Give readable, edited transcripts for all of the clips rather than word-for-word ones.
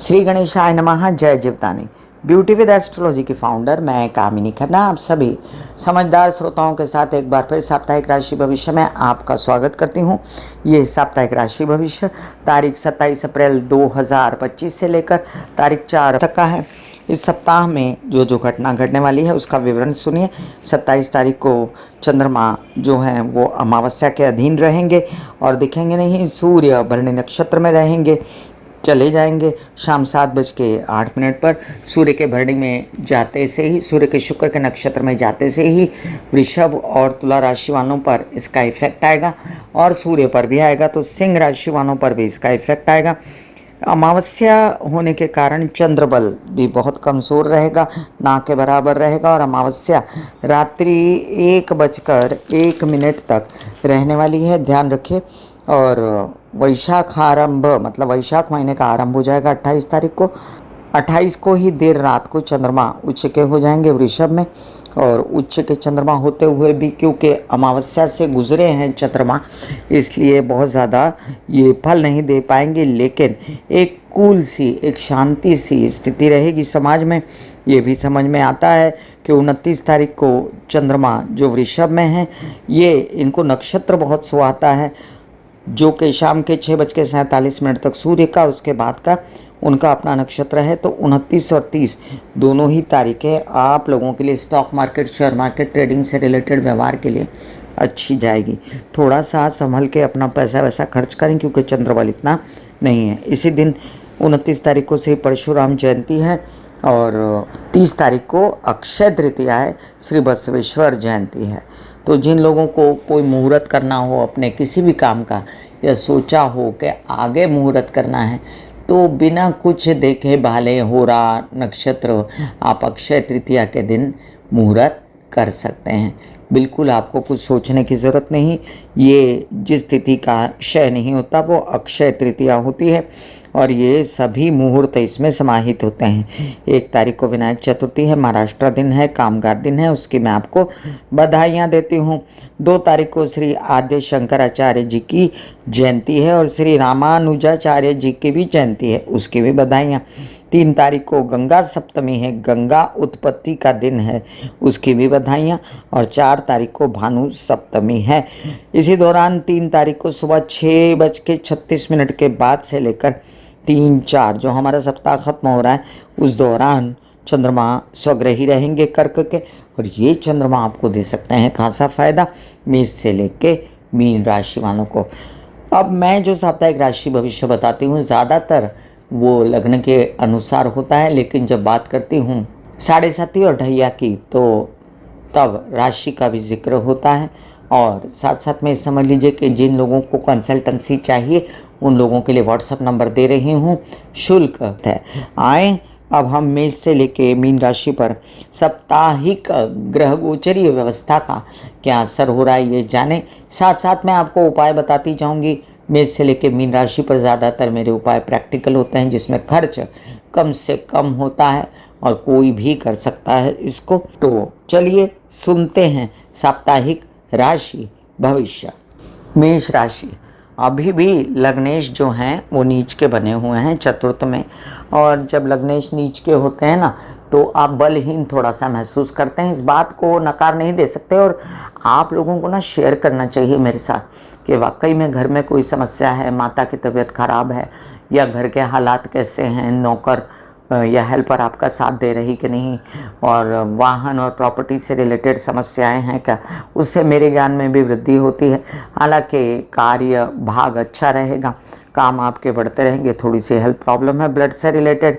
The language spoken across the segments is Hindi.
श्री गणेशाय नमः। जय जीवतानी। ब्यूटी विद एस्ट्रोलॉजी की फाउंडर मैं कामिनी खन्ना आप सभी समझदार श्रोताओं के साथ एक बार फिर साप्ताहिक राशि भविष्य में आपका स्वागत करती हूँ। ये साप्ताहिक राशि भविष्य तारीख 27 अप्रैल 2025 से लेकर तारीख 4 तक का है। इस सप्ताह में जो घटना घटने वाली है उसका विवरण सुनिए। 27 तारीख को चंद्रमा जो है वो अमावस्या के अधीन रहेंगे और दिखेंगे नहीं। सूर्य भरणी नक्षत्र में रहेंगे, चले जाएंगे शाम 7:08 पर। सूर्य के भरणी में जाते से ही, सूर्य के शुक्र के नक्षत्र में जाते से ही वृषभ और तुला राशि वालों पर इसका इफेक्ट आएगा और सूर्य पर भी आएगा तो सिंह राशि वालों पर भी इसका इफेक्ट आएगा। अमावस्या होने के कारण चंद्र बल भी बहुत कमज़ोर रहेगा, ना के बराबर रहेगा और अमावस्या रात्रि 1:01 तक रहने वाली है, ध्यान रखिए। और वैशाख आरंभ मतलब वैशाख महीने का आरंभ हो जाएगा 28 तारीख को। 28 को ही देर रात को चंद्रमा उच्च के हो जाएंगे वृषभ में। और उच्च के चंद्रमा होते हुए भी क्योंकि अमावस्या से गुजरे हैं चंद्रमा, इसलिए बहुत ज़्यादा ये फल नहीं दे पाएंगे, लेकिन एक कूल सी, एक शांति सी स्थिति रहेगी समाज में। ये भी समझ में आता है कि 29 तारीख को चंद्रमा जो वृषभ में है, ये इनको नक्षत्र बहुत सुहाता है, जो कि शाम के 6:47 तक सूर्य का, उसके बाद का उनका अपना नक्षत्र है। तो 29 और 30 दोनों ही तारीखें आप लोगों के लिए stock market, share market, trading से रिलेटेड व्यवहार के लिए अच्छी जाएगी। थोड़ा सा संभल के अपना पैसा वैसा खर्च करें क्योंकि चंद्रबल इतना नहीं है। इसी दिन 29 तारीख को श्री परशुराम जयंती है और 30 तारीख को अक्षय तृतीया है, श्री बसवेश्वर जयंती है। तो जिन लोगों को कोई मुहूर्त करना हो अपने किसी भी काम का, या सोचा हो कि आगे मुहूर्त करना है, तो बिना कुछ देखे भाले होरा नक्षत्र आप अक्षय तृतीया के दिन मुहूर्त कर सकते हैं। बिल्कुल आपको कुछ सोचने की ज़रूरत नहीं। ये जिस तिथि का क्षय नहीं होता वो अक्षय तृतीया होती है और ये सभी मुहूर्त इसमें समाहित होते हैं। 1 तारीख को विनायक चतुर्थी है, महाराष्ट्र दिन है, कामगार दिन है, उसकी मैं आपको बधाइयाँ देती हूँ। 2 तारीख को श्री आद्य शंकराचार्य जी की जयंती है और श्री रामानुजाचार्य जी की भी जयंती है, उसकी भी बधाइयाँ। 3 तारीख को गंगा सप्तमी है, गंगा उत्पत्ति का दिन है, उसकी भी बधाइयाँ। और 4 तारीख को भानु सप्तमी है। इसी दौरान 3 तारीख को सुबह 6:36 के बाद से लेकर 3-4 जो हमारा सप्ताह खत्म हो रहा है, उस दौरान चंद्रमा स्वग्रही रहेंगे कर्क के, और ये चंद्रमा आपको दे सकते हैं खासा फायदा मेष से लेके मीन राशि वालों को। अब मैं जो साप्ताहिक राशि भविष्य बताती हूँ ज़्यादातर वो लग्न के अनुसार होता है, लेकिन जब बात करती हूँ 7.5 और ढैया की तो तब राशि का भी जिक्र होता है। और साथ साथ में समझ लीजिए कि जिन लोगों को कंसल्टेंसी चाहिए उन लोगों के लिए व्हाट्सएप नंबर दे रही हूँ, शुल्क है। आए अब हम मेष से लेके मीन राशि पर साप्ताहिक ग्रह गोचरीय व्यवस्था का क्या असर हो रहा है ये जाने। साथ साथ मैं आपको उपाय बताती जाऊंगी। मेष से लेके मीन राशि पर ज़्यादातर मेरे उपाय प्रैक्टिकल होते हैं, जिसमें खर्च कम से कम होता है और कोई भी कर सकता है इसको। तो चलिए सुनते हैं साप्ताहिक राशि भविष्य। मेष राशि, अभी भी लग्नेश जो हैं वो नीच के बने हुए हैं चतुर्थ में, और जब लग्नेश नीच के होते हैं ना तो आप बलहीन थोड़ा सा महसूस करते हैं। इस बात को नकार नहीं दे सकते और आप लोगों को ना शेयर करना चाहिए मेरे साथ कि वाकई में घर में कोई समस्या है, माता की तबीयत खराब है, या घर के हालात कैसे हैं, नौकर या हेल्पर आपका साथ दे रही कि नहीं, और वाहन और प्रॉपर्टी से रिलेटेड समस्याएं हैं क्या, उससे मेरे ज्ञान में भी वृद्धि होती है। हालांकि कार्य भाग अच्छा रहेगा, काम आपके बढ़ते रहेंगे। थोड़ी सी हेल्थ प्रॉब्लम है ब्लड से रिलेटेड,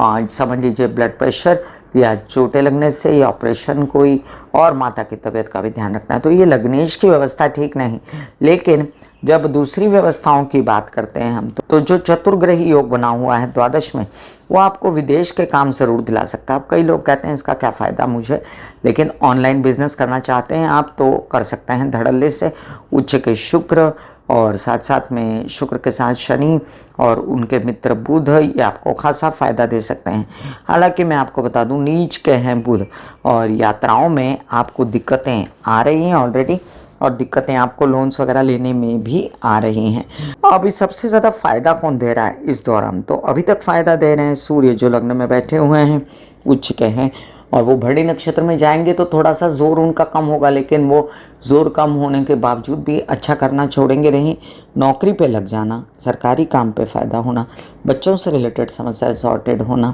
समझ लीजिए ब्लड प्रेशर या चोटें लगने से या ऑपरेशन कोई, और माता की तबीयत का भी ध्यान रखना है। तो ये लग्नेश की व्यवस्था ठीक नहीं, लेकिन जब दूसरी व्यवस्थाओं की बात करते हैं हम तो जो चतुर्ग्रही योग बना हुआ है द्वादश में, वो आपको विदेश के काम जरूर दिला सकता है। अब कई लोग कहते हैं इसका क्या फ़ायदा मुझे, लेकिन ऑनलाइन बिजनेस करना चाहते हैं आप तो कर सकते हैं धड़ल्ले से। उच्च के शुक्र और साथ साथ में शुक्र के साथ शनि और उनके मित्र बुध, ये आपको खासा फ़ायदा दे सकते हैं। हालांकि मैं आपको बता दूं नीच के हैं बुध और यात्राओं में आपको दिक्कतें आ रही हैं ऑलरेडी, और दिक्कतें आपको लोन्स वगैरह लेने में भी आ रही हैं। अभी सबसे ज़्यादा फ़ायदा कौन दे रहा है इस दौरान? तो अभी तक फ़ायदा दे रहे हैं सूर्य, जो लग्न में बैठे हुए हैं, उच्च के हैं, और वो भरणी नक्षत्र में जाएंगे तो थोड़ा सा जोर उनका कम होगा, लेकिन वो जोर कम होने के बावजूद भी अच्छा करना छोड़ेंगे नहीं। नौकरी पे लग जाना, सरकारी काम पे फ़ायदा होना, बच्चों से रिलेटेड समस्याएं सॉर्टेड होना,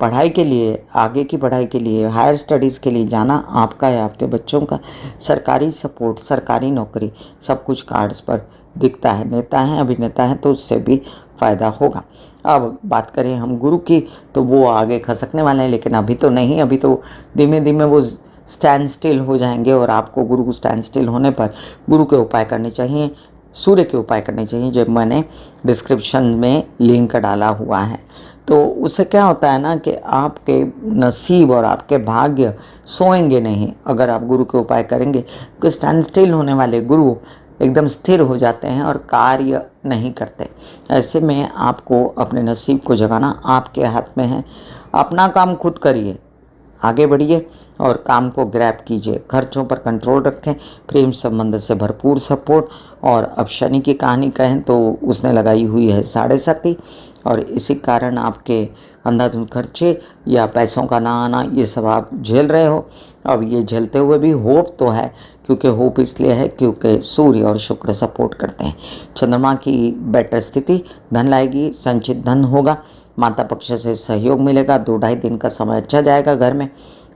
पढ़ाई के लिए, आगे की पढ़ाई के लिए, हायर स्टडीज़ के लिए जाना आपका या आपके बच्चों का, सरकारी सपोर्ट, सरकारी नौकरी, सब कुछ कार्ड्स पर दिखता है। नेता हैं, अभिनेता हैं, तो उससे भी फ़ायदा होगा। अब बात करें हम गुरु की, तो वो आगे खसकने वाले हैं, लेकिन अभी तो नहीं, अभी तो धीमे धीमे वो स्टैंड स्टिल हो जाएंगे। और आपको गुरु स्टैंड स्टिल होने पर गुरु के उपाय करने चाहिए, सूर्य के उपाय करने चाहिए, जो मैंने डिस्क्रिप्शन में लिंक डाला हुआ है। तो उससे क्या होता है ना कि आपके नसीब और आपके भाग्य सोएंगे नहीं अगर आप गुरु के उपाय करेंगे। तो स्टैंड स्टिल होने वाले गुरु एकदम स्थिर हो जाते हैं और कार्य नहीं करते। ऐसे में आपको अपने नसीब को जगाना आपके हाथ में है। अपना काम खुद करिए, आगे बढ़िए और काम को ग्रैब कीजिए, खर्चों पर कंट्रोल रखें, प्रेम संबंध से भरपूर सपोर्ट। और अब शनि की कहानी कहें तो उसने लगाई हुई है 7.5, और इसी कारण आपके अंधाधुंध खर्चे या पैसों का ना आना, ये सब आप झेल रहे हो। अब ये झेलते हुए भी होप तो है, क्योंकि होप इसलिए है क्योंकि सूर्य और शुक्र सपोर्ट करते हैं। चंद्रमा की बेटर स्थिति धन लाएगी, संचित धन होगा, माता पक्ष से सहयोग मिलेगा, 2-2.5 दिन का समय अच्छा जाएगा। घर में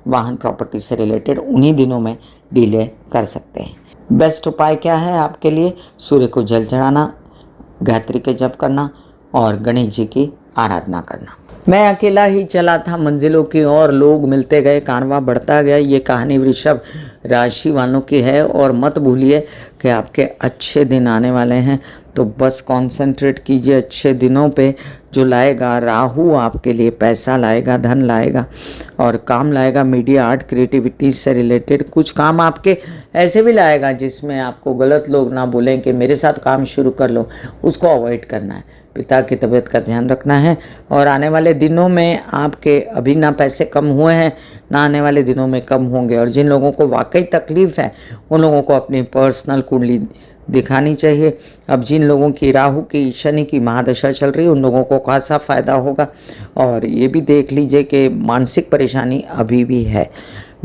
वाहन प्रॉपर्टी से रिलेटेड उन्हीं दिनों में डीले कर सकते हैं। बेस्ट उपाय क्या है आपके लिए? सूर्य को जल चढ़ाना, गायत्री के जप करना और गणेश जी की आराधना करना। मैं अकेला ही चला था मंजिलों की ओर, लोग मिलते गए, कारवां बढ़ता गया। ये कहानी वृषभ राशि वालों की है। और मत भूलिए कि आपके अच्छे दिन आने वाले हैं, तो बस कंसंट्रेट कीजिए अच्छे दिनों पे। जो लाएगा राहु आपके लिए पैसा लाएगा, धन लाएगा और काम लाएगा। मीडिया, आर्ट, क्रिएटिविटी से रिलेटेड कुछ काम आपके ऐसे भी लाएगा जिसमें आपको गलत लोग ना बोलें कि मेरे साथ काम शुरू कर लो, उसको अवॉइड करना है। पिता की तबीयत का ध्यान रखना है। और आने वाले दिनों में आपके अभी ना पैसे कम हुए हैं, ना आने वाले दिनों में कम होंगे। और जिन लोगों को वाकई तकलीफ़ है उन लोगों को अपनी पर्सनल कुंडली दिखानी चाहिए। अब जिन लोगों की राहु की, शनि की महादशा चल रही है, उन लोगों को खासा फ़ायदा होगा। और ये भी देख लीजिए कि मानसिक परेशानी अभी भी है।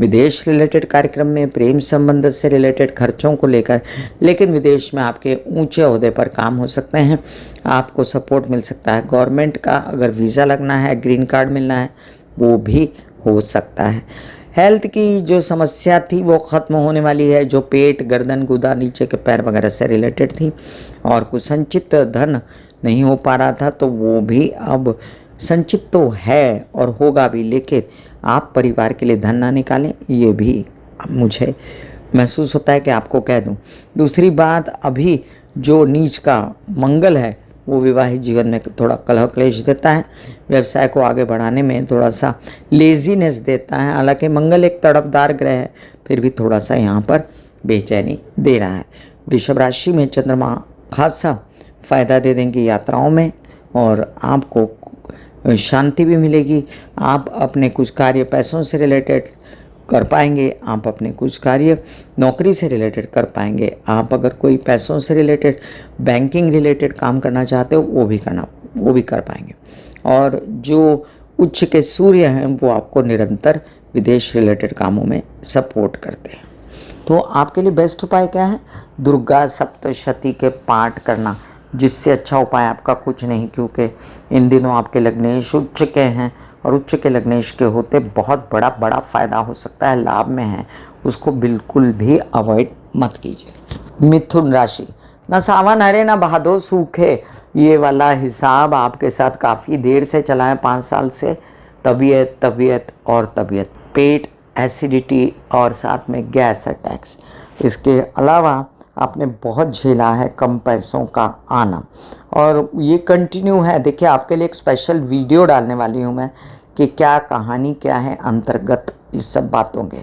विदेश रिलेटेड कार्यक्रम में, प्रेम संबंध से रिलेटेड खर्चों को लेकर, लेकिन विदेश में आपके ऊंचे ओहदे पर काम हो सकते हैं, आपको सपोर्ट मिल सकता है। गवर्नमेंट का अगर वीज़ा लगना है, ग्रीन कार्ड मिलना है, वो भी हो सकता है। हेल्थ की जो समस्या थी वो ख़त्म होने वाली है, जो पेट, गर्दन, गुदा, नीचे के पैर वगैरह से रिलेटेड थी। और कुछ संचित धन नहीं हो पा रहा था, तो वो भी अब संचित तो है और होगा भी, लेकिन आप परिवार के लिए धन ना निकालें, ये भी मुझे महसूस होता है कि आपको कह दूं। दूसरी बात, अभी जो नीच का मंगल है वो विवाहित जीवन में थोड़ा कलह क्लेश देता है, व्यवसाय को आगे बढ़ाने में थोड़ा सा लेजीनेस देता है। हालांकि मंगल एक तड़पदार ग्रह है, फिर भी थोड़ा सा यहाँ पर बेचैनी दे रहा है। वृषभ राशि में चंद्रमा खासा फ़ायदा दे देंगे यात्राओं में, और आपको शांति भी मिलेगी। आप अपने कुछ कार्य पैसों से रिलेटेड कर पाएंगे, आप अपने कुछ कार्य नौकरी से रिलेटेड कर पाएंगे। आप अगर कोई पैसों से रिलेटेड, बैंकिंग रिलेटेड काम करना चाहते हो वो भी कर पाएंगे। और जो उच्च के सूर्य हैं वो आपको निरंतर विदेश रिलेटेड कामों में सपोर्ट करते हैं। तो आपके लिए बेस्ट उपाय क्या है? दुर्गा सप्तशती के पाठ करना, जिससे अच्छा उपाय आपका कुछ नहीं, क्योंकि इन दिनों आपके लग्नेश उच्च के हैं और उच्च के लग्नेश के होते बहुत बड़ा फ़ायदा हो सकता है, लाभ में है, उसको बिल्कुल भी अवॉइड मत कीजिए। मिथुन राशि, ना सावन हरे ना भादो सूखे, ये वाला हिसाब आपके साथ काफ़ी देर से चला है, 5 साल से। तबीयत और तबीयत, पेट, एसिडिटी और साथ में गैस अटैक्स। इसके अलावा आपने बहुत झेला है कम पैसों का आना, और ये कंटिन्यू है। देखिए, आपके लिए एक स्पेशल वीडियो डालने वाली हूँ मैं कि क्या कहानी क्या है अंतर्गत इस सब बातों के,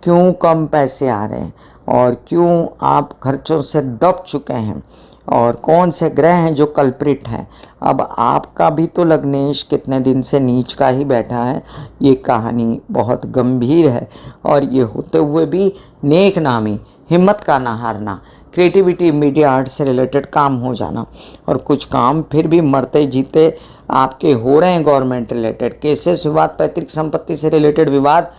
क्यों कम पैसे आ रहे हैं और क्यों आप खर्चों से दब चुके हैं और कौन से ग्रह हैं जो कल्प्रिट हैं। अब आपका भी तो लग्नेश कितने दिन से नीच का ही बैठा है। ये कहानी बहुत गंभीर है और ये होते हुए भी नेक नामी, हिम्मत का ना हारना, क्रिएटिविटी, मीडिया, आर्ट से रिलेटेड काम हो जाना और कुछ काम फिर भी मरते जीते आपके हो रहे हैं। गवर्नमेंट रिलेटेड केसेस, विवाद, पैतृक संपत्ति से रिलेटेड विवाद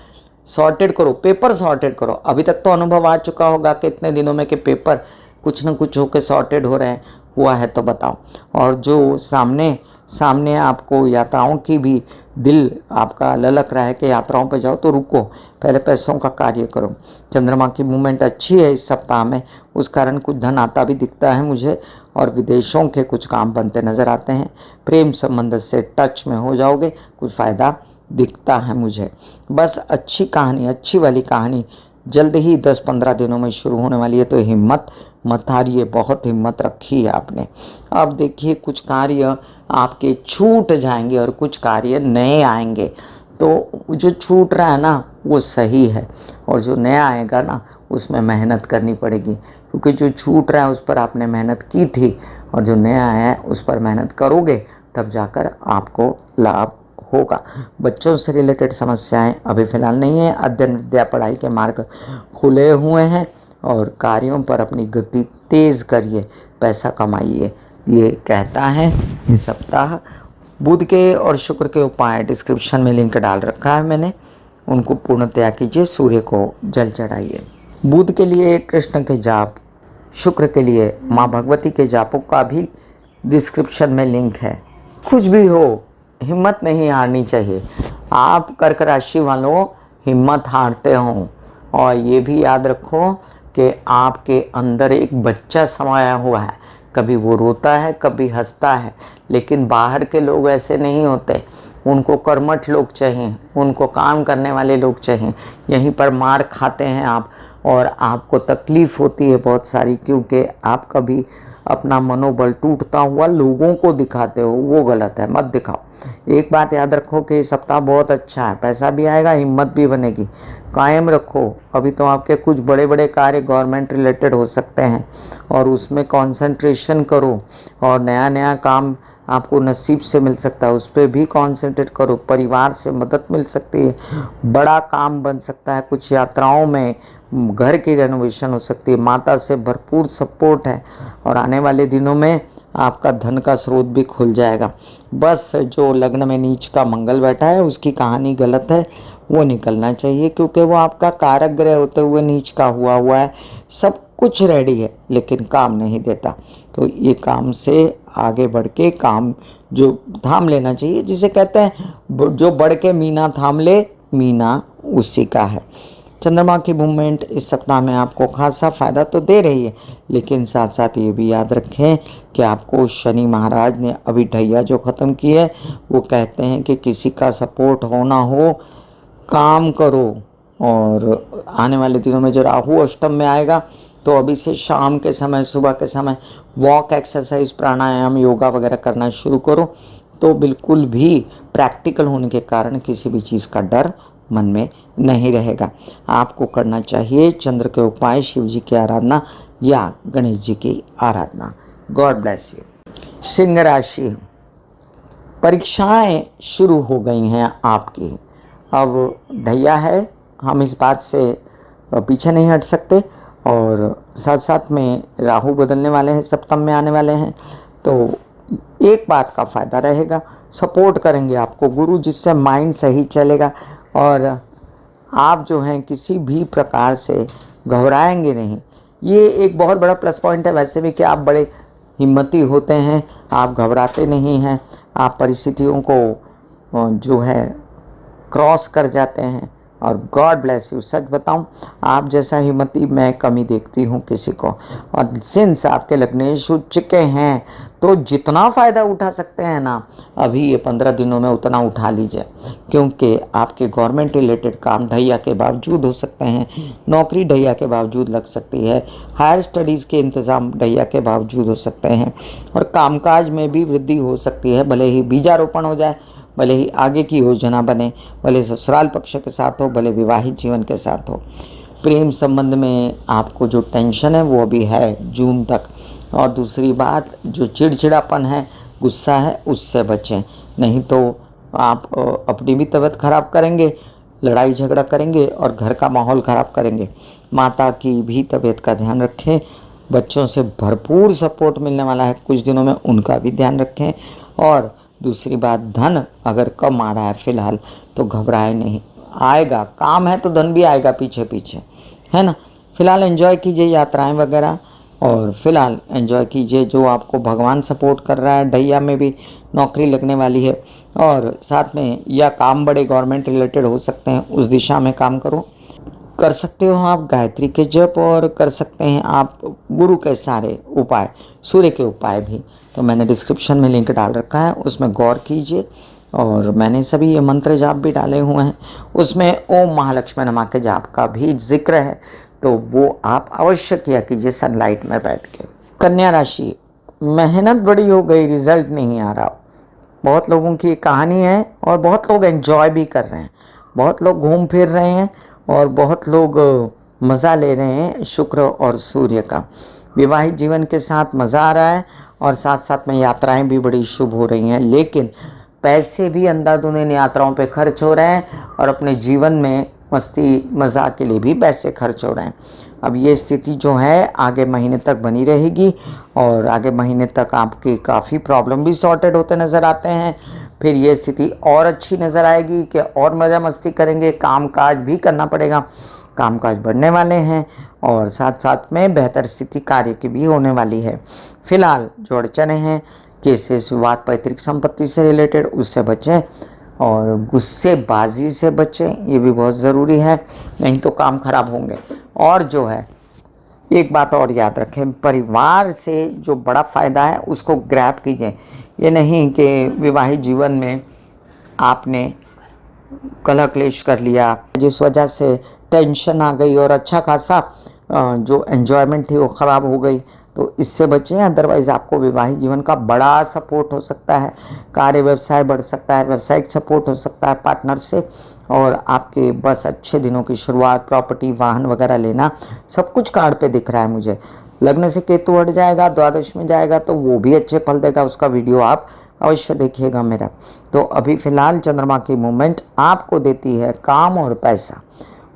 सॉर्टेड करो, पेपर सॉर्टेड करो। अभी तक तो अनुभव आ चुका होगा कि इतने दिनों में कि पेपर कुछ न कुछ होकर सॉर्टेड हो रहे हैं, हुआ है तो बताओ। और जो सामने आपको यात्राओं की भी दिल आपका ललक रहा है कि यात्राओं पर जाओ, तो रुको, पहले पैसों का कार्य करो। चंद्रमा की मूवमेंट अच्छी है इस सप्ताह में, उस कारण कुछ धन आता भी दिखता है मुझे और विदेशों के कुछ काम बनते नज़र आते हैं। प्रेम संबंध से टच में हो जाओगे, कुछ फ़ायदा दिखता है मुझे। बस अच्छी कहानी, अच्छी वाली कहानी जल्द ही 10-15 दिनों में शुरू होने वाली है, तो हिम्मत मत हारिए, बहुत हिम्मत रखी है आपने। अब देखिए, कुछ कार्य आपके छूट जाएंगे और कुछ कार्य नए आएंगे। तो जो छूट रहा है ना वो सही है और जो नया आएगा ना उसमें मेहनत करनी पड़ेगी, क्योंकि जो छूट रहा है उस पर आपने मेहनत की थी और जो नया आया है उस पर मेहनत करोगे तब जाकर आपको लाभ होगा। बच्चों से रिलेटेड समस्याएं अभी फ़िलहाल नहीं है। अध्ययन, विद्या, पढ़ाई के मार्ग खुले हुए हैं और कार्यों पर अपनी गति तेज़ करिए, पैसा कमाइए, ये कहता है ये सप्ताह। बुध के और शुक्र के उपाय डिस्क्रिप्शन में लिंक डाल रखा है मैंने, उनको पूर्णतया कीजिए, सूर्य को जल चढ़ाइए। बुध के लिए कृष्ण के जाप, शुक्र के लिए माँ भगवती के जापों का भी डिस्क्रिप्शन में लिंक है। कुछ भी हो, हिम्मत नहीं हारनी चाहिए। आप कर्क राशि वालों हिम्मत हारते हो और ये भी याद रखो कि आपके अंदर एक बच्चा समाया हुआ है, कभी वो रोता है कभी हंसता है, लेकिन बाहर के लोग ऐसे नहीं होते। उनको कर्मठ लोग चाहिए, उनको काम करने वाले लोग चाहिए। यहीं पर मार खाते हैं आप और आपको तकलीफ़ होती है बहुत सारी, क्योंकि आप कभी अपना मनोबल टूटता हुआ लोगों को दिखाते हो, वो गलत है, मत दिखाओ। एक बात याद रखो कि सप्ताह बहुत अच्छा है, पैसा भी आएगा, हिम्मत भी बनेगी, कायम रखो। अभी तो आपके कुछ बड़े बड़े कार्य गवर्नमेंट रिलेटेड हो सकते हैं और उसमें कंसंट्रेशन करो और नया नया काम आपको नसीब से मिल सकता है, उस पर भी कंसंट्रेट करो। परिवार से मदद मिल सकती है, बड़ा काम बन सकता है, कुछ यात्राओं में घर की रेनोवेशन हो सकती है, माता से भरपूर सपोर्ट है और आने वाले दिनों में आपका धन का स्रोत भी खुल जाएगा। बस जो लग्न में नीच का मंगल बैठा है उसकी कहानी गलत है, वो निकलना चाहिए, क्योंकि वो आपका कारक ग्रह होते हुए नीच का हुआ है। सब कुछ रेडी है लेकिन काम नहीं देता, तो ये काम से आगे बढ़ के काम जो थाम लेना चाहिए, जिसे कहते हैं जो बढ़ के मीना थाम ले, मीना उसी का है। चंद्रमा की मूवमेंट इस सप्ताह में आपको खासा फ़ायदा तो दे रही है, लेकिन साथ साथ ये भी याद रखें कि आपको शनि महाराज ने अभी ढैया जो ख़त्म की है, वो कहते हैं कि किसी का सपोर्ट हो ना हो, काम करो। और आने वाले दिनों में जो राहु अष्टम में आएगा, तो अभी से शाम के समय, सुबह के समय वॉक, एक्सरसाइज, प्राणायाम, योगा वगैरह करना शुरू करो, तो बिल्कुल भी प्रैक्टिकल होने के कारण किसी भी चीज़ का डर मन में नहीं रहेगा। आपको करना चाहिए चंद्र के उपाय, शिव जी की आराधना या गणेश जी की आराधना। God bless you. सिंह राशि, परीक्षाएं शुरू हो गई हैं आपकी। अब ढैया है, हम इस बात से पीछे नहीं हट सकते और साथ साथ में राहु बदलने वाले हैं, सप्तम में आने वाले हैं, तो एक बात का फ़ायदा रहेगा, सपोर्ट करेंगे आपको गुरु, जिससे माइंड सही चलेगा और आप जो हैं किसी भी प्रकार से घबराएंगे नहीं। ये एक बहुत बड़ा प्लस पॉइंट है वैसे भी कि आप बड़े हिम्मती होते हैं, आप घबराते नहीं हैं, आप परिस्थितियों को जो है क्रॉस कर जाते हैं और गॉड ब्लेस यू। सच बताऊं, आप जैसा हिम्मती मैं कमी देखती हूं किसी को। और सिंस आपके लग्नेश उठ चुके हैं, तो जितना फ़ायदा उठा सकते हैं ना अभी ये 15 दिनों में, उतना उठा लीजिए, क्योंकि आपके गवर्नमेंट रिलेटेड काम ढैया के बावजूद हो सकते हैं, नौकरी ढैया के बावजूद लग सकती है, हायर स्टडीज़ के इंतज़ाम ढैया के बावजूद हो सकते हैं और कामकाज में भी वृद्धि हो सकती है। भले ही बीजारोपण हो जाए, भले ही आगे की योजना बने, भले ससुराल पक्ष के साथ हो, भले विवाहित जीवन के साथ हो। प्रेम संबंध में आपको जो टेंशन है वो अभी है जून तक। और दूसरी बात, जो चिड़चिड़ापन है, गुस्सा है, उससे बचें, नहीं तो आप अपनी भी तबीयत खराब करेंगे, लड़ाई झगड़ा करेंगे और घर का माहौल ख़राब करेंगे। माता की भी तबीयत का ध्यान रखें। बच्चों से भरपूर सपोर्ट मिलने वाला है कुछ दिनों में, उनका भी ध्यान रखें। और दूसरी बात, धन अगर कम आ रहा है फ़िलहाल तो घबराए नहीं, आएगा। काम है तो धन भी आएगा पीछे पीछे, है ना। फ़िलहाल एंजॉय कीजिए यात्राएं वगैरह, और फ़िलहाल एंजॉय कीजिए जो आपको भगवान सपोर्ट कर रहा है। ढैया में भी नौकरी लगने वाली है, और साथ में या काम बड़े गवर्नमेंट रिलेटेड हो सकते हैं, उस दिशा में काम करो। कर सकते हो आप गायत्री के जप, और कर सकते हैं आप गुरु के सारे उपाय, सूर्य के उपाय भी। तो मैंने डिस्क्रिप्शन में लिंक डाल रखा है, उसमें गौर कीजिए। और मैंने सभी ये मंत्र जाप भी डाले हुए हैं, उसमें ओम महालक्ष्मी नमः के जाप का भी जिक्र है, तो वो आप अवश्य किया कीजिए सनलाइट में बैठ के। कन्या राशि, मेहनत बड़ी हो गई, रिजल्ट नहीं आ रहा। बहुत लोगों की कहानी है, और बहुत लोग एंजॉय भी कर रहे हैं, बहुत लोग घूम फिर रहे हैं, और बहुत लोग मज़ा ले रहे हैं शुक्र और सूर्य का। विवाहित जीवन के साथ मज़ा आ रहा है, और साथ साथ में यात्राएं भी बड़ी शुभ हो रही हैं, लेकिन पैसे भी अंधाधुंध इन यात्राओं पे खर्च हो रहे हैं, और अपने जीवन में मस्ती मज़ाक के लिए भी पैसे खर्च हो रहे हैं। अब ये स्थिति जो है आगे महीने तक बनी रहेगी, और आगे महीने तक आपकी काफ़ी प्रॉब्लम भी सॉर्टेड होते नज़र आते हैं। फिर ये स्थिति और अच्छी नज़र आएगी कि और मज़ा मस्ती करेंगे, कामकाज भी करना पड़ेगा, कामकाज बढ़ने वाले हैं, और साथ साथ में बेहतर स्थिति कार्य की भी होने वाली है। फिलहाल जो अड़चने हैं, केसेस विवाद पैतृक संपत्ति से रिलेटेड, उससे बचें, और गुस्सेबाजी से बचें, ये भी बहुत ज़रूरी है, नहीं तो काम खराब होंगे। और जो है एक बात और याद रखें, परिवार से जो बड़ा फ़ायदा है उसको ग्रैब कीजिए। ये नहीं कि विवाहित जीवन में आपने कलह क्लेश कर लिया, जिस वजह से टेंशन आ गई और अच्छा खासा जो एन्जॉयमेंट थी वो ख़राब हो गई, तो इससे बचें। अदरवाइज़ आपको विवाहित जीवन का बड़ा सपोर्ट हो सकता है, कार्य व्यवसाय बढ़ सकता है, व्यावसायिक सपोर्ट हो सकता है पार्टनर से, और आपके बस अच्छे दिनों की शुरुआत, प्रॉपर्टी, वाहन वगैरह लेना, सब कुछ कार्ड पे दिख रहा है मुझे। लग्न से केतु हट जाएगा, द्वादश में जाएगा, तो वो भी अच्छे फल देगा, उसका वीडियो आप अवश्य देखिएगा मेरा। तो अभी फ़िलहाल चंद्रमा की मूवमेंट आपको देती है काम और पैसा,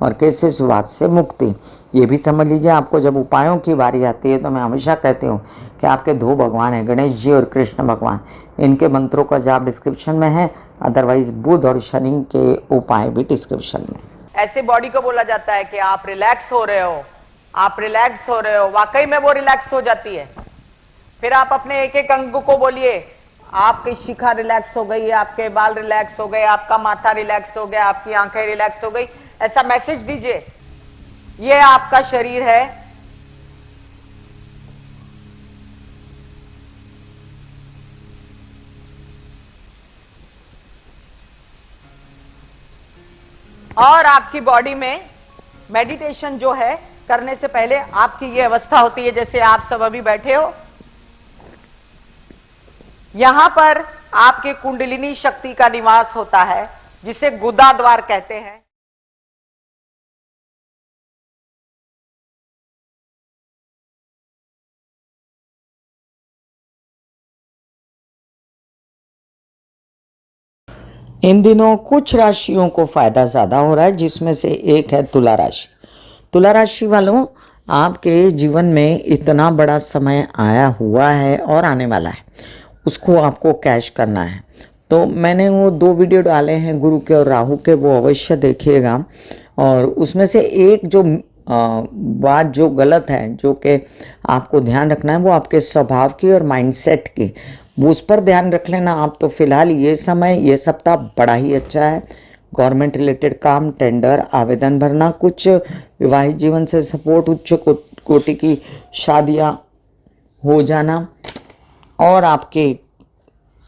और कैसे विवाद से मुक्ति। ये भी समझ लीजिए, आपको जब उपायों की बारी आती है तो मैं हमेशा कहती हूँ कि आपके दो भगवान हैं, गणेश जी और कृष्ण भगवान। इनके मंत्रों का जाप डिस्क्रिप्शन में है, अदरवाइज बुध और शनि के उपाय भी डिस्क्रिप्शन में। ऐसे बॉडी को बोला जाता है कि आप रिलैक्स हो रहे हो, आप रिलैक्स हो रहे हो, वाकई में वो रिलैक्स हो जाती है। फिर आप अपने एक एक अंग को बोलिए, आपकी शिखा रिलैक्स हो गई, आपके बाल रिलैक्स हो गए, आपका माथा रिलैक्स हो गया, आपकी आंखें रिलैक्स हो गई, ऐसा मैसेज दीजिए। ये आपका शरीर है, और आपकी बॉडी में मेडिटेशन जो है करने से पहले आपकी ये अवस्था होती है, जैसे आप सब अभी बैठे हो, यहां पर आपके कुंडलिनी शक्ति का निवास होता है, जिसे गुदा द्वार कहते हैं। इन दिनों कुछ राशियों को फ़ायदा ज़्यादा हो रहा है, जिसमें से एक है तुला राशि। तुला राशि वालों, आपके जीवन में इतना बड़ा समय आया हुआ है और आने वाला है, उसको आपको कैश करना है। तो मैंने वो 2 वीडियो डाले हैं गुरु के और राहु के, वो अवश्य देखिएगा। और उसमें से एक जो बात जो गलत है, जो कि आपको ध्यान रखना है, वो आपके स्वभाव की और माइंडसेट की, वो उस पर ध्यान रख लेना आप। तो फिलहाल ये समय, ये सप्ताह बड़ा ही अच्छा है। गवर्नमेंट रिलेटेड काम, टेंडर, आवेदन भरना, कुछ विवाहित जीवन से सपोर्ट, उच्च कोटि की शादियां हो जाना, और आपके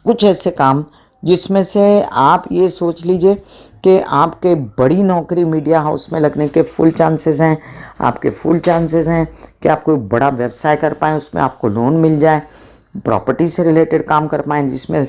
कुछ ऐसे काम जिसमें से आप ये सोच लीजिए कि आपके बड़ी नौकरी मीडिया हाउस में लगने के फुल चांसेस हैं। आपके फुल चांसेस हैं कि आप कोई बड़ा व्यवसाय कर पाएँ, उसमें आपको लोन मिल जाए, प्रॉपर्टी से रिलेटेड काम कर पाएँ, जिसमें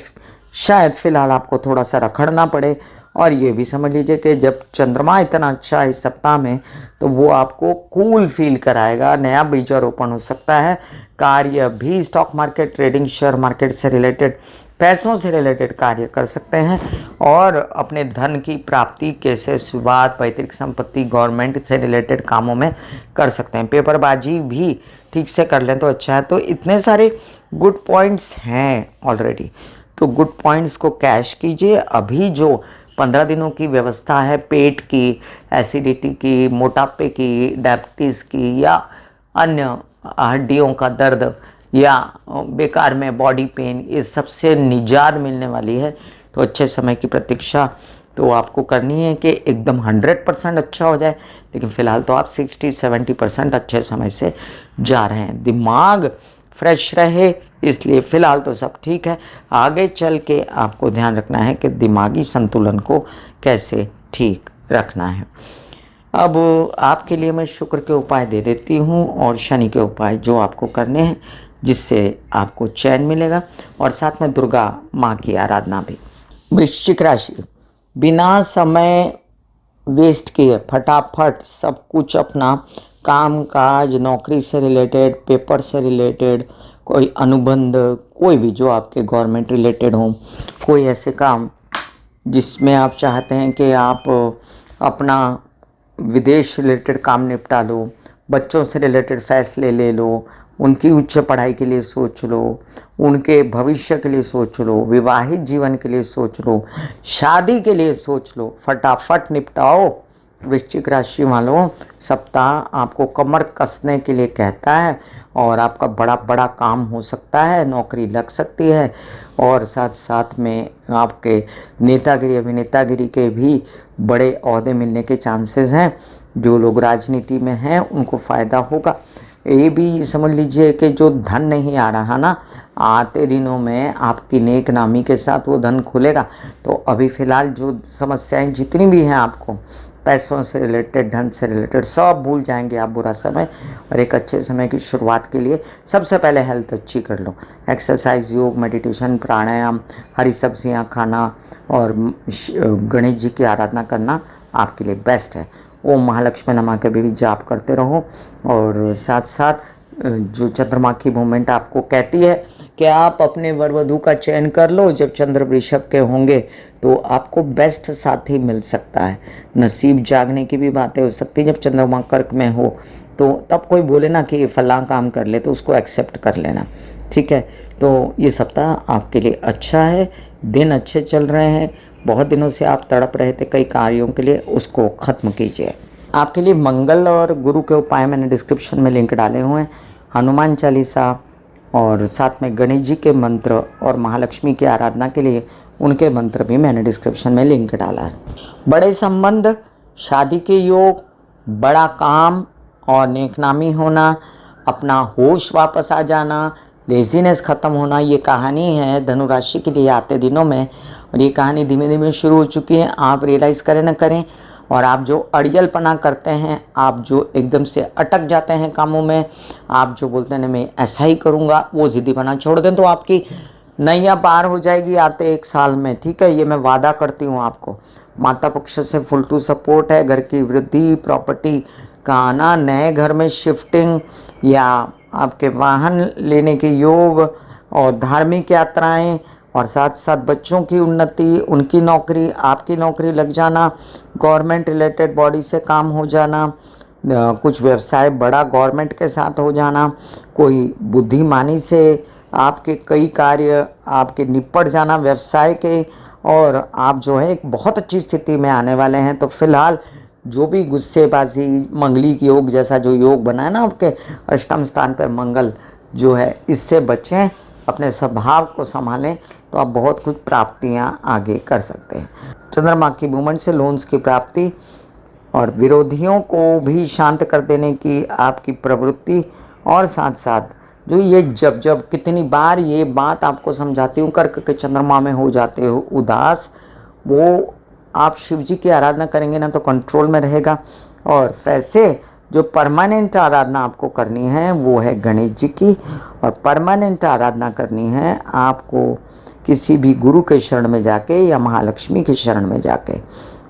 शायद फिलहाल आपको थोड़ा सा रखड़ना पड़े। और ये भी समझ लीजिए कि जब चंद्रमा इतना अच्छा है इस सप्ताह में, तो वो आपको कूल फील कराएगा, नया बीजारोपण हो सकता है। कार्य भी stock market, trading, share market से रिलेटेड, पैसों से रिलेटेड कार्य कर सकते हैं। और अपने धन की प्राप्ति, कैसे शुरुआत, पैतृक संपत्ति, गवर्नमेंट से रिलेटेड कामों में कर सकते हैं। पेपरबाजी भी ठीक से कर लें तो अच्छा है। तो इतने सारे गुड पॉइंट्स हैं ऑलरेडी, तो गुड पॉइंट्स को कैश कीजिए। अभी जो 15 दिनों की व्यवस्था है, पेट की, एसिडिटी की, मोटापे की, डायबिटीज़ की, या अन्य हड्डियों का दर्द, या बेकार में बॉडी पेन, इस सबसे निजात मिलने वाली है। तो अच्छे समय की प्रतीक्षा तो आपको करनी है कि एकदम 100% अच्छा हो जाए, लेकिन फ़िलहाल तो आप 60-70% अच्छे समय से जा रहे हैं। दिमाग फ्रेश रहे, इसलिए फ़िलहाल तो सब ठीक है। आगे चल के आपको ध्यान रखना है कि दिमागी संतुलन को कैसे ठीक रखना है। अब आपके लिए मैं शुक्र के उपाय दे देती हूँ और शनि के उपाय जो आपको करने हैं, जिससे आपको चैन मिलेगा, और साथ में दुर्गा माँ की आराधना भी। वृश्चिक राशि, बिना समय वेस्ट किए फटाफट सब कुछ अपना काम काज, नौकरी से रिलेटेड, पेपर से रिलेटेड, कोई अनुबंध, कोई भी जो आपके गवर्नमेंट रिलेटेड हो, कोई ऐसे काम जिसमें आप चाहते हैं कि आप अपना विदेश रिलेटेड काम निपटा लो, बच्चों से रिलेटेड फैसले ले लो, उनकी उच्च पढ़ाई के लिए सोच लो, उनके भविष्य के लिए सोच लो, विवाहित जीवन के लिए सोच लो, शादी के लिए सोच लो, फटाफट निपटाओ। वृश्चिक राशि वालों, सप्ताह आपको कमर कसने के लिए कहता है, और आपका बड़ा बड़ा काम हो सकता है, नौकरी लग सकती है, और साथ साथ में आपके नेतागिरी, अभिनेतागिरी के भी बड़े ओहदे मिलने के चांसेस हैं। जो लोग राजनीति में हैं उनको फ़ायदा होगा। ये भी समझ लीजिए कि जो धन नहीं आ रहा ना, आते दिनों में आपकी नेक नामी के साथ वो धन खुलेगा। तो अभी फ़िलहाल जो समस्याएं जितनी भी हैं आपको, पैसों से रिलेटेड, धन से रिलेटेड, सब भूल जाएंगे आप बुरा समय। और एक अच्छे समय की शुरुआत के लिए सबसे पहले हेल्थ अच्छी कर लो। एक्सरसाइज, योग, मेडिटेशन, प्राणायाम, हरी सब्जियां खाना और गणेश जी की आराधना करना आपके लिए बेस्ट है। ओम महालक्ष्मी नमः के भी जाप करते रहो। और साथ साथ जो चंद्रमा की मूवमेंट आपको कहती है कि आप अपने वर वधू का चयन कर लो। जब चंद्र वृषभ के होंगे तो आपको बेस्ट साथी मिल सकता है। नसीब जागने की भी बातें हो सकती है। जब चंद्रमा कर्क में हो तो तब कोई बोले ना कि फलां काम कर ले, तो उसको एक्सेप्ट कर लेना, ठीक है। तो ये सप्ताह आपके लिए अच्छा है, दिन अच्छे चल रहे हैं। बहुत दिनों से आप तड़प रहे थे कई कार्यों के लिए, उसको ख़त्म कीजिए। आपके लिए मंगल और गुरु के उपाय मैंने डिस्क्रिप्शन में लिंक डाले हुए हैं। हनुमान चालीसा और साथ में गणेश जी के मंत्र और महालक्ष्मी की आराधना के लिए उनके मंत्र भी मैंने डिस्क्रिप्शन में लिंक डाला है। बड़े संबंध, शादी के योग, बड़ा काम और नेकनामी होना, अपना होश वापस आ जाना, लेजीनेस ख़त्म होना, ये कहानी है धनु राशि के लिए आते दिनों में। और ये कहानी धीमे धीमे शुरू हो चुकी है। आप रियलाइज़ करें ना करें, और आप जो अड़ियलपना करते हैं, आप जो एकदम से अटक जाते हैं कामों में, आप जो बोलते हैं मैं ऐसा ही करूँगा, वो ज़िद्दी बना छोड़ दें तो आपकी नैया पार हो जाएगी आते 1 साल में, ठीक है। ये मैं वादा करती हूँ आपको। माता पक्ष से फुल टू सपोर्ट है। घर की वृद्धि, प्रॉपर्टी का आना, नए घर में शिफ्टिंग, या आपके वाहन लेने के योग, और धार्मिक यात्राएं, और साथ साथ बच्चों की उन्नति, उनकी नौकरी, आपकी नौकरी लग जाना, गवर्नमेंट रिलेटेड बॉडी से काम हो जाना, कुछ व्यवसाय बड़ा गवर्नमेंट के साथ हो जाना, कोई बुद्धिमानी से आपके कई कार्य आपके निपट जाना व्यवसाय के, और आप जो है एक बहुत अच्छी स्थिति में आने वाले हैं। तो फिलहाल जो भी गुस्सेबाजी, मंगली योग जैसा जो योग बना है ना आपके अष्टम स्थान पर मंगल जो है, इससे बचें, अपने स्वभाव को संभालें, तो आप बहुत कुछ प्राप्तियां आगे कर सकते हैं। चंद्रमा की मूवमेंट से लोन्स की प्राप्ति और विरोधियों को भी शांत कर देने की आपकी प्रवृत्ति, और साथ साथ जो ये जब जब कितनी बार ये बात आपको समझाती हूँ, कर्क के चंद्रमा में हो जाते हो उदास, वो आप शिव जी की आराधना करेंगे ना तो कंट्रोल में रहेगा। और वैसे जो परमानेंट आराधना आपको करनी है वो है गणेश जी की, और परमानेंट आराधना करनी है आपको किसी भी गुरु के शरण में जाके या महालक्ष्मी के शरण में जाके।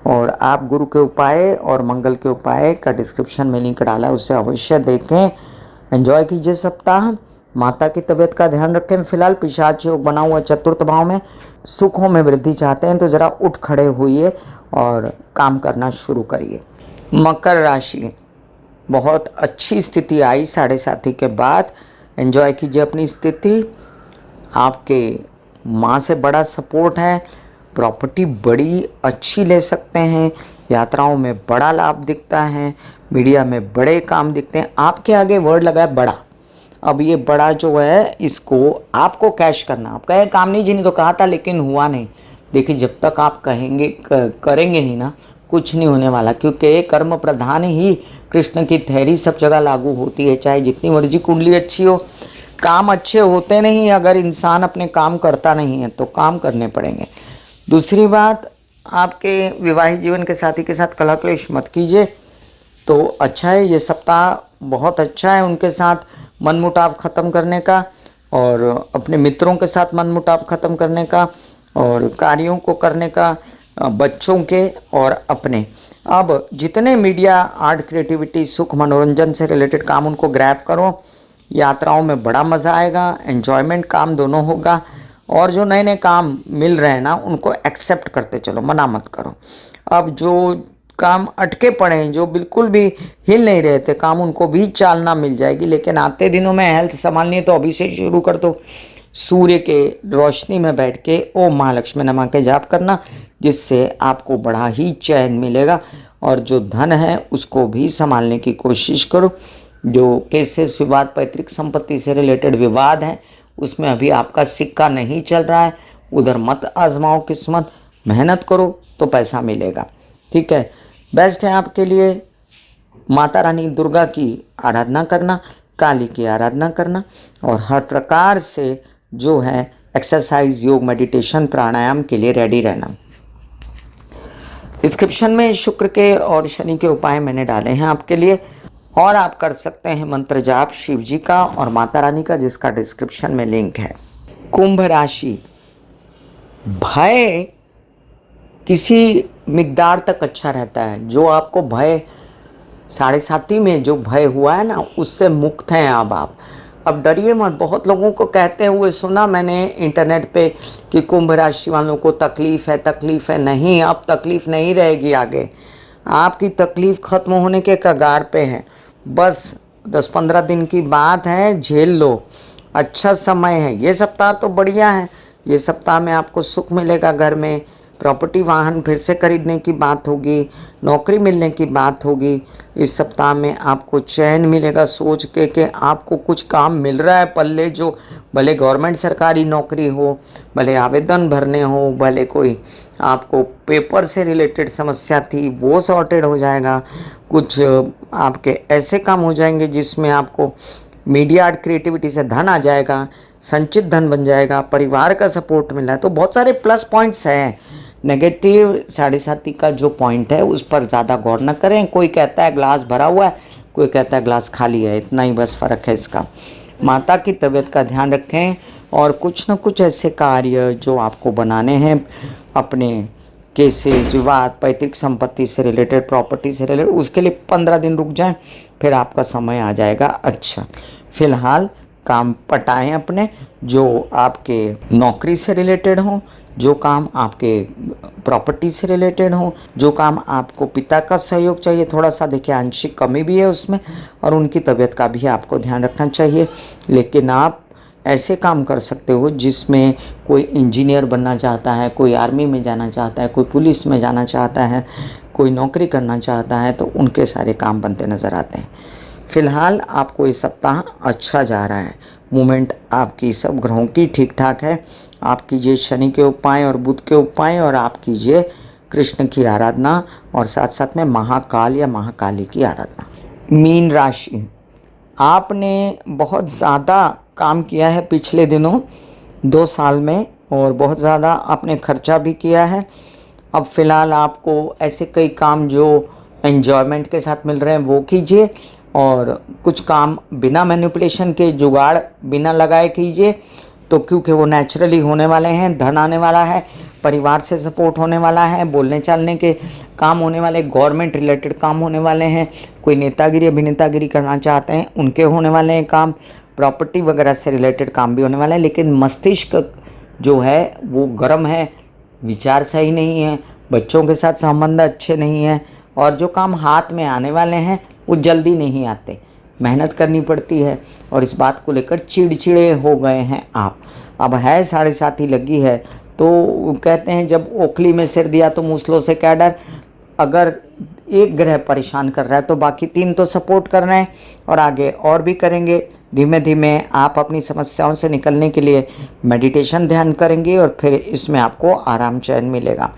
और आप गुरु के उपाय और मंगल के उपाय का डिस्क्रिप्शन में लिंक डाला है, उसे अवश्य देखें। एंजॉय कीजिए सप्ताह। माता की तबीयत का ध्यान रखें। फिलहाल पिशाच योग बना हुआ चतुर्थ भाव में, सुखों में वृद्धि चाहते हैं तो ज़रा उठ खड़े होइए और काम करना शुरू करिए। मकर राशि, बहुत अच्छी स्थिति आई 7:30 के बाद। एंजॉय कीजिए अपनी स्थिति। आपके माँ से बड़ा सपोर्ट है, प्रॉपर्टी बड़ी अच्छी ले सकते हैं, यात्राओं में बड़ा लाभ दिखता है, मीडिया में बड़े काम दिखते हैं। आपके आगे वर्ड लगा है बड़ा। अब ये बड़ा जो है इसको आपको कैश करना। आप कहे काम नहीं जी, नहीं तो कहा था लेकिन हुआ नहीं। देखिए जब तक आप कहेंगे करेंगे नहीं ना, कुछ नहीं होने वाला, क्योंकि कर्म प्रधान ही कृष्ण की थैली सब जगह लागू होती है। चाहे जितनी मर्जी कुंडली अच्छी हो, काम अच्छे होते नहीं अगर इंसान अपने काम करता नहीं है तो काम करने पड़ेंगे। दूसरी बात, आपके विवाहित जीवन के साथी के साथ कलह क्लेश मत कीजिए तो अच्छा है। ये सप्ताह बहुत अच्छा है उनके साथ मनमुटाव ख़त्म करने का और अपने मित्रों के साथ मनमुटाव ख़त्म करने का और कार्यों को करने का, बच्चों के और अपने। अब जितने मीडिया, आर्ट, क्रिएटिविटी, सुख, मनोरंजन से रिलेटेड काम उनको ग्रैब करो। यात्राओं में बड़ा मज़ा आएगा, एन्जॉयमेंट काम दोनों होगा। और जो नए नए काम मिल रहे हैं ना उनको एक्सेप्ट करते चलो, मना मत करो। अब जो काम अटके पड़े हैं, जो बिल्कुल भी हिल नहीं रहे थे काम, उनको भी चालना मिल जाएगी। लेकिन आते दिनों में हेल्थ संभालनी है तो अभी से शुरू कर दो। सूर्य के रोशनी में बैठ के ओम महालक्ष्मी नमः के जाप करना, जिससे आपको बड़ा ही चैन मिलेगा। और जो धन है उसको भी संभालने की कोशिश करो। जो केसेस, विवाद, पैतृक संपत्ति से रिलेटेड विवाद हैं उसमें अभी आपका सिक्का नहीं चल रहा है, उधर मत आजमाओ किस्मत। मेहनत करो तो पैसा मिलेगा। ठीक है, बेस्ट है आपके लिए माता रानी दुर्गा की आराधना करना, काली की आराधना करना और हर प्रकार से जो है एक्सरसाइज, योग, मेडिटेशन, प्राणायाम के लिए रेडी रहना। डिस्क्रिप्शन में शुक्र के और शनि के उपाय मैंने डाले हैं आपके लिए, और आप कर सकते हैं मंत्र जाप शिव जी का और माता रानी का, जिसका डिस्क्रिप्शन में लिंक है। कुंभ राशि, भय किसी मिकदार तक अच्छा रहता है। जो आपको भय 7:30 में जो भय हुआ है ना, उससे मुक्त हैं अब डरिए मत। बहुत लोगों को कहते हुए सुना मैंने इंटरनेट पे कि कुंभ राशि वालों को तकलीफ़ है। नहीं, अब तकलीफ़ नहीं रहेगी आगे। आपकी तकलीफ़ ख़त्म होने के कगार पे है। बस 10-15 दिन की बात है, झेल लो। अच्छा समय है, ये सप्ताह तो बढ़िया है। ये सप्ताह में आपको सुख मिलेगा, घर में प्रॉपर्टी, वाहन फिर से खरीदने की बात होगी, नौकरी मिलने की बात होगी। इस सप्ताह में आपको चैन मिलेगा सोच के कि आपको कुछ काम मिल रहा है पल्ले, जो भले गवर्नमेंट सरकारी नौकरी हो, भले आवेदन भरने हो, भले कोई आपको पेपर से रिलेटेड समस्या थी वो सॉर्टेड हो जाएगा। कुछ आपके ऐसे काम हो जाएंगे जिसमें आपको मीडिया, आर्ट, क्रिएटिविटी से धन आ जाएगा, संचित धन बन जाएगा, परिवार का सपोर्ट मिल रहा है। तो बहुत सारे प्लस पॉइंट्स हैं। नेगेटिव 7:30 का जो पॉइंट है उस पर ज़्यादा गौर न करें। कोई कहता है ग्लास भरा हुआ है, कोई कहता है ग्लास खाली है, इतना ही बस फ़र्क है इसका। माता की तबीयत का ध्यान रखें और कुछ न कुछ ऐसे कार्य जो आपको बनाने हैं, अपने केसेस, विवाद, पैतृक संपत्ति से रिलेटेड, प्रॉपर्टी से रिलेटेड, उसके लिए 15 दिन रुक जाएं, फिर आपका समय आ जाएगा अच्छा। फिलहाल काम पटाएं अपने, जो आपके नौकरी से रिलेटेड हों, जो काम आपके प्रॉपर्टी से रिलेटेड हो, जो काम आपको पिता का सहयोग चाहिए, थोड़ा सा देखिए आंशिक कमी भी है उसमें, और उनकी तबीयत का भी आपको ध्यान रखना चाहिए। लेकिन आप ऐसे काम कर सकते हो जिसमें कोई इंजीनियर बनना चाहता है, कोई आर्मी में जाना चाहता है, कोई पुलिस में जाना चाहता है, कोई नौकरी करना चाहता है, तो उनके सारे काम बनते नज़र आते हैं। फिलहाल आपको ये सप्ताह अच्छा जा रहा है, मूवमेंट आपकी सब ग्रहों की ठीक ठाक है। आप कीजिए शनि के उपाय और बुध के उपाय, और आप कीजिए कृष्ण की आराधना और साथ साथ में महाकाल या महाकाली की आराधना। मीन राशि, आपने बहुत ज़्यादा काम किया है पिछले दिनों 2 साल में, और बहुत ज़्यादा आपने खर्चा भी किया है। अब फ़िलहाल आपको ऐसे कई काम जो एन्जॉयमेंट के साथ मिल रहे हैं वो कीजिए, और कुछ काम बिना मैनिपुलेशन के, जुगाड़ बिना लगाए कीजिए, तो क्योंकि वो नेचुरली होने वाले हैं, धन आने वाला है, परिवार से सपोर्ट होने वाला है, बोलने चालने के काम होने वाले, गवर्नमेंट रिलेटेड काम होने वाले हैं, कोई नेतागिरी अभिनेतागिरी करना चाहते हैं उनके होने वाले हैं काम, प्रॉपर्टी वगैरह से रिलेटेड काम भी होने वाले हैं। लेकिन मस्तिष्क जो है वो गर्म है, विचार सही नहीं है, बच्चों के साथ संबंध अच्छे नहीं हैं, और जो काम हाथ में आने वाले हैं वो जल्दी नहीं आते, मेहनत करनी पड़ती है, और इस बात को लेकर चिड़चिड़े हो गए हैं आप। अब है 7.5 लगी है, तो कहते हैं जब ओखली में सिर दिया तो मूसलों से क्या डर। अगर एक ग्रह परेशान कर रहा है तो बाकी 3 तो सपोर्ट कर रहे हैं, और आगे और भी करेंगे। धीमे धीमे आप अपनी समस्याओं से निकलने के लिए मेडिटेशन ध्यान करेंगे, और फिर इसमें आपको आराम चैन मिलेगा।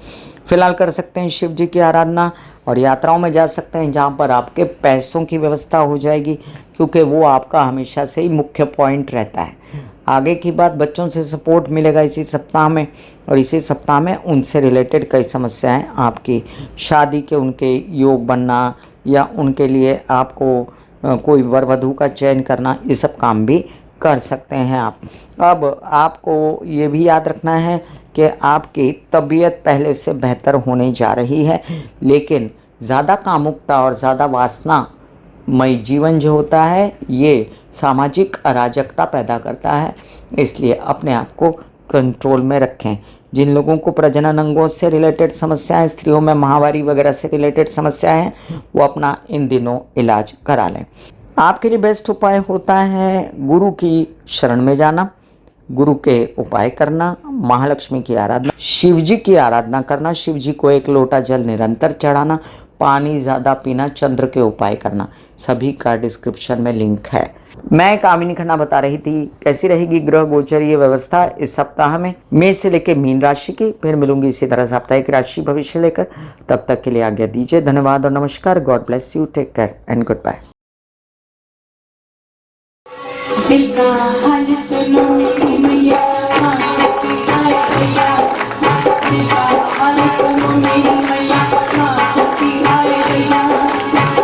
फिलहाल कर सकते हैं शिव जी की आराधना, और यात्राओं में जा सकते हैं जहाँ पर आपके पैसों की व्यवस्था हो जाएगी, क्योंकि वो आपका हमेशा से ही मुख्य पॉइंट रहता है। आगे की बात, बच्चों से सपोर्ट मिलेगा इसी सप्ताह में, और इसी सप्ताह में उनसे रिलेटेड कई समस्याएं आपकी, शादी के उनके योग बनना, या उनके लिए आपको कोई वर वधू का चयन करना, ये सब काम भी कर सकते हैं आप। अब आपको ये भी याद रखना है कि आपकी तबीयत पहले से बेहतर होने जा रही है, लेकिन ज़्यादा कामुकता और ज़्यादा वासनामय जीवन जो होता है ये सामाजिक अराजकता पैदा करता है, इसलिए अपने आप को कंट्रोल में रखें। जिन लोगों को प्रजनन अंगों से रिलेटेड समस्याएं, स्त्रियों में माहवारी वगैरह से रिलेटेड समस्याएं हैं, वो अपना इन दिनों इलाज करा लें। आपके लिए बेस्ट उपाय होता है गुरु की शरण में जाना, गुरु के उपाय करना, महालक्ष्मी की आराधना, शिव जी की आराधना करना, शिव जी को 1 लोटा जल निरंतर चढ़ाना, पानी ज़्यादा पीना, चंद्र के उपाय करना, सभी का डिस्क्रिप्शन में लिंक है। मैं कामिनी खन्ना बता रही थी कैसी रहेगी ग्रह गोचरीय व्यवस्था इस सप्ताह में, मेष से लेकर मीन राशि की। फिर मिलूंगी इसी तरह साप्ताहिक राशि भविष्य लेकर, तब तक के लिए आज्ञा दीजिए। धन्यवाद और नमस्कार। God bless you, take care and goodbye. दिल का हाल सुनो मेरी मैया, हाँ सच्ची आए भैया। दिल का हाल सुनो मेरी मैया, हाँ सच्ची आए भैया।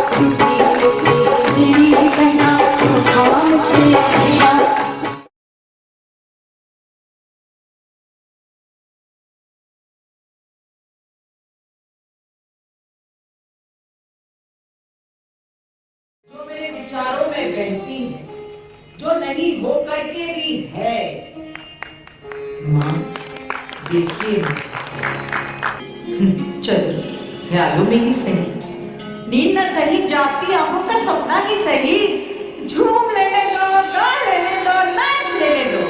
टूटी से तेरी बहना, उठा मुझसे भैया। जो मेरे विचारों में बहती है, जो नहीं हो करके भी है, माँ देखिए चलो ख्यालों में ही सही, नींद न सही, जागती आंखों का सपना ही सही, झूम लेने दो, गा लेने दो, नाच लेने दो।